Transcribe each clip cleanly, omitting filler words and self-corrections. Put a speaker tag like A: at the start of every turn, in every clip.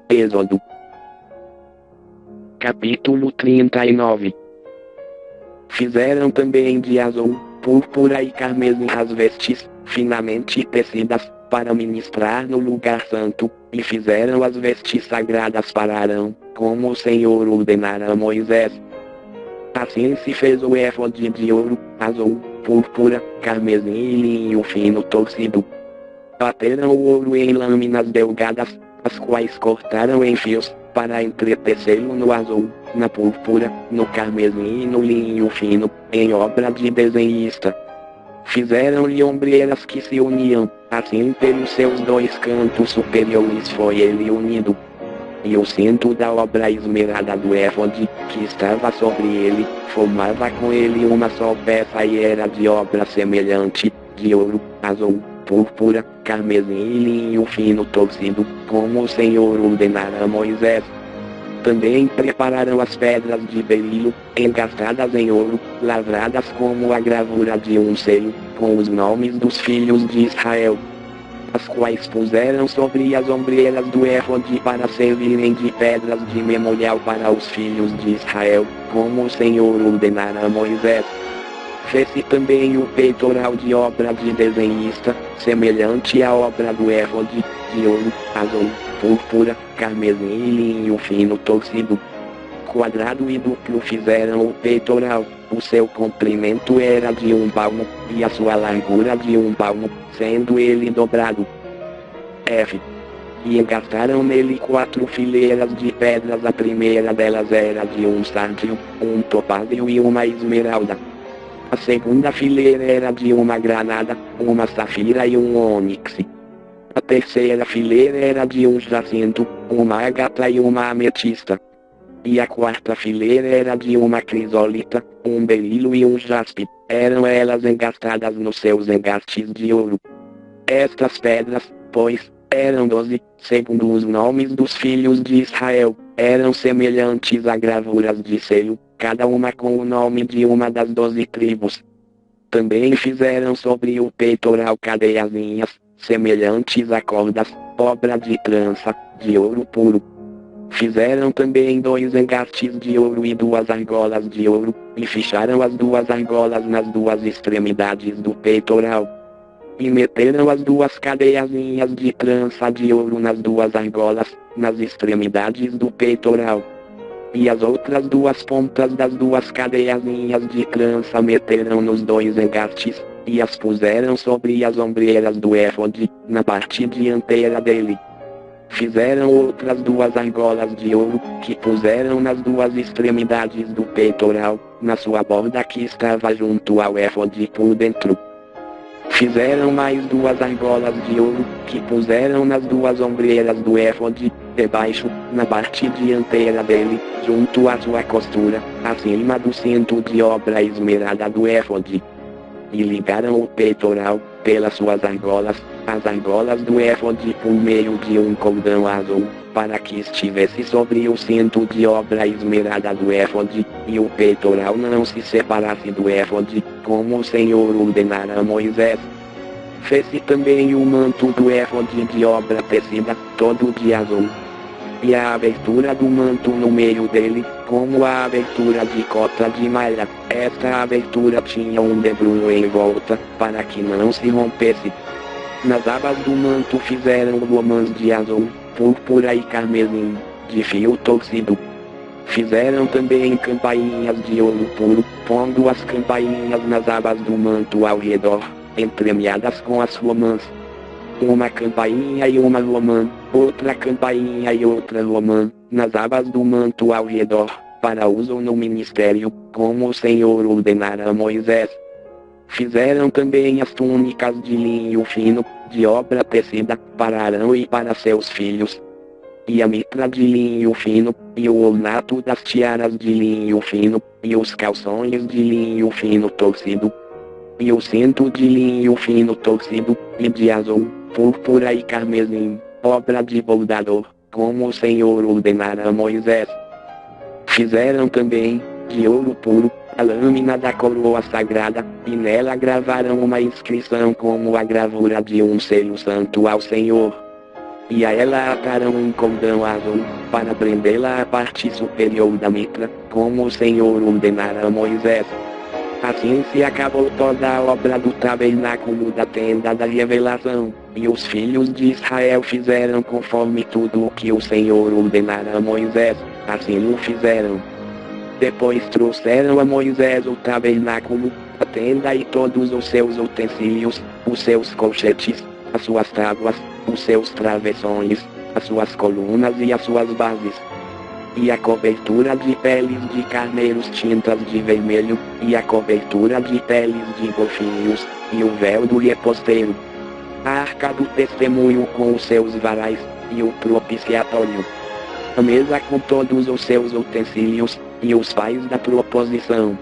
A: Êxodo. Capítulo 39. Fizeram também de azul, púrpura e carmesim as vestes, finamente tecidas, para ministrar no lugar santo, e fizeram as vestes sagradas para Arão, como o Senhor ordenara a Moisés. Assim se fez o éfode de ouro, azul, púrpura, carmesim e linho fino torcido. Bateram o ouro em lâminas delgadas, as quais cortaram em fios, para entretecê-lo no azul, na púrpura, no carmesim e no linho fino, em obra de desenhista. Fizeram-lhe ombreiras que se uniam, assim pelos seus dois cantos superiores foi ele unido. E o cinto da obra esmerada do éfode, que estava sobre ele, formava com ele uma só peça e era de obra semelhante, de ouro, azul, púrpura, carmesim e linho fino torcido, como o Senhor ordenara a Moisés. Também prepararam as pedras de berilo, engastadas em ouro, lavradas como a gravura de um selo, com os nomes dos filhos de Israel, as quais puseram sobre as ombreiras do éfode para servirem de pedras de memorial para os filhos de Israel, como o Senhor ordenara a Moisés. Fez-se também o peitoral de obra de desenhista, semelhante à obra do éfode, de ouro, azul, púrpura, carmesim e linho fino torcido. Quadrado e duplo fizeram o peitoral, o seu comprimento era de 1 palmo, e a sua largura de 1 palmo, sendo ele dobrado. F. E engastaram nele 4 fileiras de pedras, a primeira delas era de um sárdio, um topázio e uma esmeralda. A segunda fileira era de uma granada, uma safira e um ônix. A terceira fileira era de um jacinto, uma ágata e uma ametista. E a quarta fileira era de uma crisólita, um berilo e um jaspe, eram elas engastadas nos seus engastes de ouro. Estas pedras, pois, eram 12, segundo os nomes dos filhos de Israel, eram semelhantes a gravuras de selo, cada uma com o nome de uma das 12 tribos. Também fizeram sobre o peitoral cadeiazinhas, semelhantes a cordas, obra de trança, de ouro puro. Fizeram também 2 engastes de ouro e 2 argolas de ouro, e ficharam as 2 argolas nas 2 extremidades do peitoral. E meteram as 2 cadeiazinhas de trança de ouro nas 2 argolas, nas extremidades do peitoral. E as outras 2 pontas das 2 cadeiazinhas de trança meteram nos 2 engastes, e as puseram sobre as ombreiras do éfode, na parte dianteira dele. Fizeram outras 2 argolas de ouro, que puseram nas 2 extremidades do peitoral, na sua borda que estava junto ao éfode por dentro. Fizeram mais 2 argolas de ouro, que puseram nas 2 ombreiras do éfode, debaixo, na parte dianteira dele, junto à sua costura, acima do cinto de obra esmerada do éfode. E ligaram o peitoral, pelas suas argolas, as argolas do éfode por meio de um cordão azul, para que estivesse sobre o cinto de obra esmerada do éfode, e o peitoral não se separasse do éfode, como o Senhor ordenara a Moisés. Fez-se também o manto do éfode de obra tecida, todo de azul. E a abertura do manto no meio dele, como a abertura de cota de malha, esta abertura tinha um debruno em volta, para que não se rompesse. Nas abas do manto fizeram lomãs de azul, púrpura e carmesim, de fio torcido. Fizeram também campainhas de ouro puro, pondo as campainhas nas abas do manto ao redor, entremeadas com as lomãs. Uma campainha e uma lomã, outra campainha e outra lomã, nas abas do manto ao redor, para uso no ministério, como o Senhor ordenara a Moisés. Fizeram também as túnicas de linho fino, de obra tecida, para Arão e para seus filhos. E a mitra de linho fino, e o ornato das tiaras de linho fino, e os calções de linho fino torcido. E o cinto de linho fino torcido, e de azul, púrpura e carmesim, obra de bordador, como o Senhor ordenara a Moisés. Fizeram também, de ouro puro, a lâmina da coroa sagrada, e nela gravaram uma inscrição como a gravura de um selo santo ao Senhor. e a ela ataram um cordão azul, para prendê-la à parte superior da mitra, como o Senhor ordenara a Moisés. Assim se acabou toda a obra do tabernáculo da tenda da revelação, e os filhos de Israel fizeram conforme tudo o que o Senhor ordenara a Moisés, assim o fizeram. Depois trouxeram a Moisés o tabernáculo, a tenda e todos os seus utensílios, os seus colchetes, as suas tábuas, os seus travessões, as suas colunas e as suas bases. E a cobertura de peles de carneiros tintas de vermelho, e a cobertura de peles de golfinhos, e o véu do reposteiro. A arca do testemunho com os seus varais, e o propiciatório. A mesa com todos os seus utensílios, e os pais da proposição.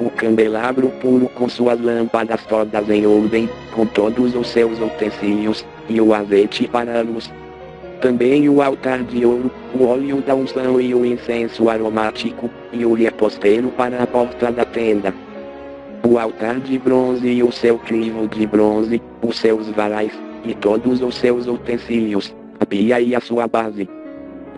A: O candelabro puro com suas lâmpadas todas em ordem, com todos os seus utensílios, e o azeite para a luz. Também o altar de ouro, o óleo da unção e o incenso aromático, e o reposteiro para a porta da tenda. O altar de bronze e o seu crivo de bronze, os seus varais, e todos os seus utensílios, a pia e a sua base.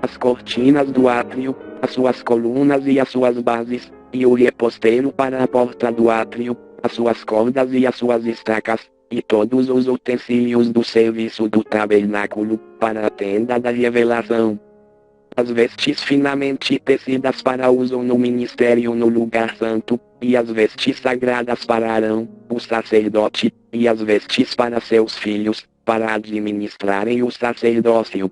A: As cortinas do átrio, as suas colunas e as suas bases, e o reposteiro para a porta do átrio, as suas cordas e as suas estacas, e todos os utensílios do serviço do tabernáculo, para a tenda da revelação. As vestes finamente tecidas para uso no ministério no lugar santo, e as vestes sagradas para Arão, o sacerdote, e as vestes para seus filhos, para administrarem o sacerdócio.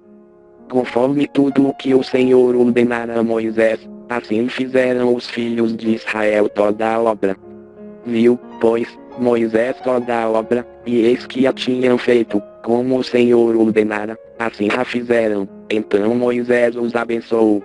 A: Conforme tudo o que o Senhor ordenara a Moisés, assim fizeram os filhos de Israel toda a obra. Viu, pois, Moisés toda a obra, e eis que a tinham feito, como o Senhor ordenara, assim a fizeram. Então Moisés os abençoou,